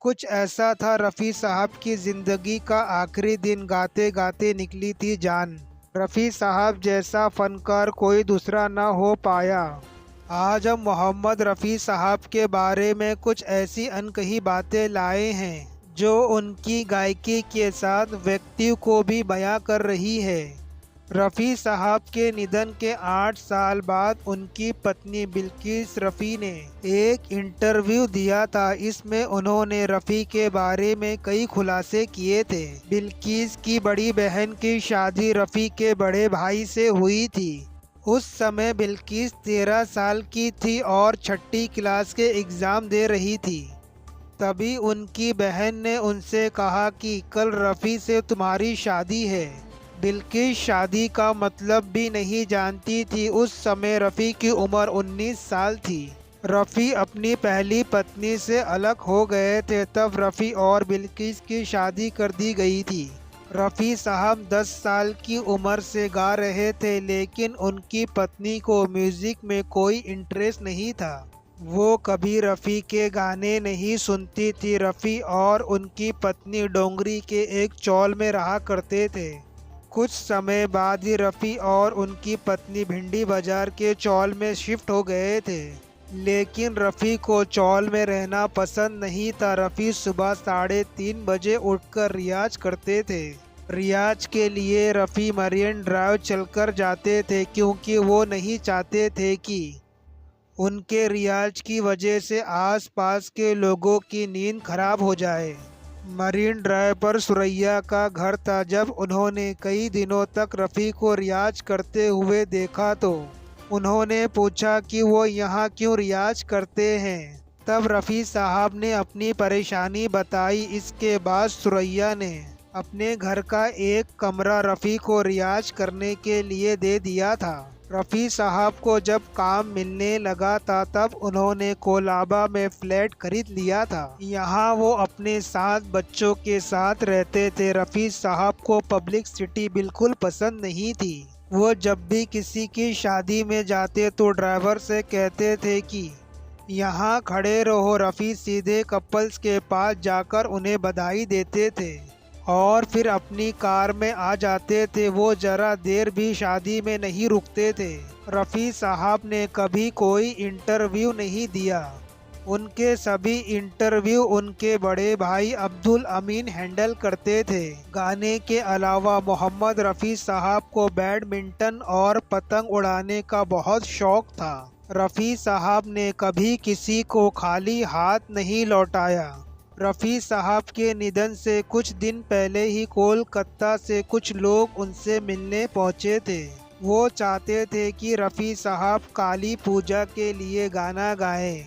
कुछ ऐसा था रफ़ी साहब की ज़िंदगी का आखिरी दिन, गाते गाते निकली थी जान। रफ़ी साहब जैसा फ़नकार कोई दूसरा न हो पाया। आज हम मोहम्मद रफ़ी साहब के बारे में कुछ ऐसी अनकही बातें लाए हैं जो उनकी गायकी के साथ व्यक्ति को भी बयां कर रही है। रफ़ी साहब के निधन के 8 साल बाद उनकी पत्नी बिल्किस रफ़ी ने एक इंटरव्यू दिया था। इसमें उन्होंने रफ़ी के बारे में कई खुलासे किए थे। बिल्किस की बड़ी बहन की शादी रफ़ी के बड़े भाई से हुई थी। उस समय बिल्किस 13 साल की थी और छठी क्लास के एग्ज़ाम दे रही थी। तभी उनकी बहन ने उनसे कहा कि कल रफ़ी से तुम्हारी शादी है। बिल्किस शादी का मतलब भी नहीं जानती थी। उस समय रफ़ी की उम्र 19 साल थी। रफ़ी अपनी पहली पत्नी से अलग हो गए थे। तब रफ़ी और बिल्किस की शादी कर दी गई थी। रफ़ी साहब 10 साल की उम्र से गा रहे थे, लेकिन उनकी पत्नी को म्यूज़िक में कोई इंटरेस्ट नहीं था। वो कभी रफ़ी के गाने नहीं सुनती थी। रफ़ी और उनकी पत्नी डोंगरी के एक चौल में रहा करते थे। कुछ समय बाद ही रफ़ी और उनकी पत्नी भिंडी बाजार के चौल में शिफ्ट हो गए थे। लेकिन रफ़ी को चौल में रहना पसंद नहीं था। रफ़ी सुबह 3:30 बजे उठकर रियाज करते थे। रियाज के लिए रफ़ी मरीन ड्राइव चलकर जाते थे, क्योंकि वो नहीं चाहते थे कि उनके रियाज की वजह से आसपास के लोगों की नींद खराब हो जाए। मरीन ड्राइव पर सुरैया का घर था। जब उन्होंने कई दिनों तक रफ़ी को रियाज करते हुए देखा तो उन्होंने पूछा कि वो यहाँ क्यों रियाज करते हैं। तब रफ़ी साहब ने अपनी परेशानी बताई। इसके बाद सुरैया ने अपने घर का एक कमरा रफ़ी को रियाज करने के लिए दे दिया था। रफ़ी साहब को जब काम मिलने लगा था तब उन्होंने कोलाबा में फ्लैट खरीद लिया था। यहाँ वो अपने 7 बच्चों के साथ रहते थे। रफ़ी साहब को पब्लिक सिटी बिल्कुल पसंद नहीं थी। वो जब भी किसी की शादी में जाते तो ड्राइवर से कहते थे कि यहाँ खड़े रहो। रफ़ी सीधे कपल्स के पास जाकर उन्हें बधाई देते थे और फिर अपनी कार में आ जाते थे। वो जरा देर भी शादी में नहीं रुकते थे। रफ़ी साहब ने कभी कोई इंटरव्यू नहीं दिया। उनके सभी इंटरव्यू उनके बड़े भाई अब्दुल अमीन हैंडल करते थे। गाने के अलावा मोहम्मद रफ़ी साहब को बैडमिंटन और पतंग उड़ाने का बहुत शौक था। रफ़ी साहब ने कभी किसी को खाली हाथ नहीं लौटाया। रफ़ी साहब के निधन से कुछ दिन पहले ही कोलकाता से कुछ लोग उनसे मिलने पहुंचे थे। वो चाहते थे कि रफ़ी साहब काली पूजा के लिए गाना गाएं।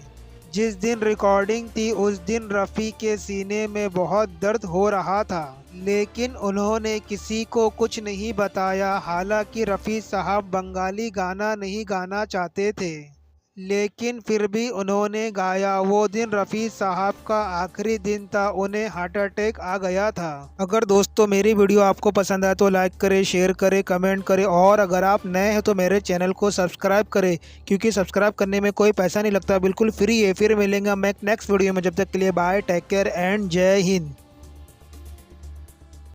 जिस दिन रिकॉर्डिंग थी उस दिन रफ़ी के सीने में बहुत दर्द हो रहा था, लेकिन उन्होंने किसी को कुछ नहीं बताया। हालांकि रफ़ी साहब बंगाली गाना नहीं गाना चाहते थे, लेकिन फिर भी उन्होंने गाया। वो दिन रफ़ी साहब का आखिरी दिन था। उन्हें हार्ट अटैक आ गया था। अगर दोस्तों मेरी वीडियो आपको पसंद आए तो लाइक करें, शेयर करें, कमेंट करें और अगर आप नए हैं तो मेरे चैनल को सब्सक्राइब करें, क्योंकि सब्सक्राइब करने में कोई पैसा नहीं लगता, बिल्कुल फ्री है। फिर मिलेंगे मैं नेक्स्ट वीडियो में। जब तक के लिए बाय, टेक केयर एंड जय हिंद।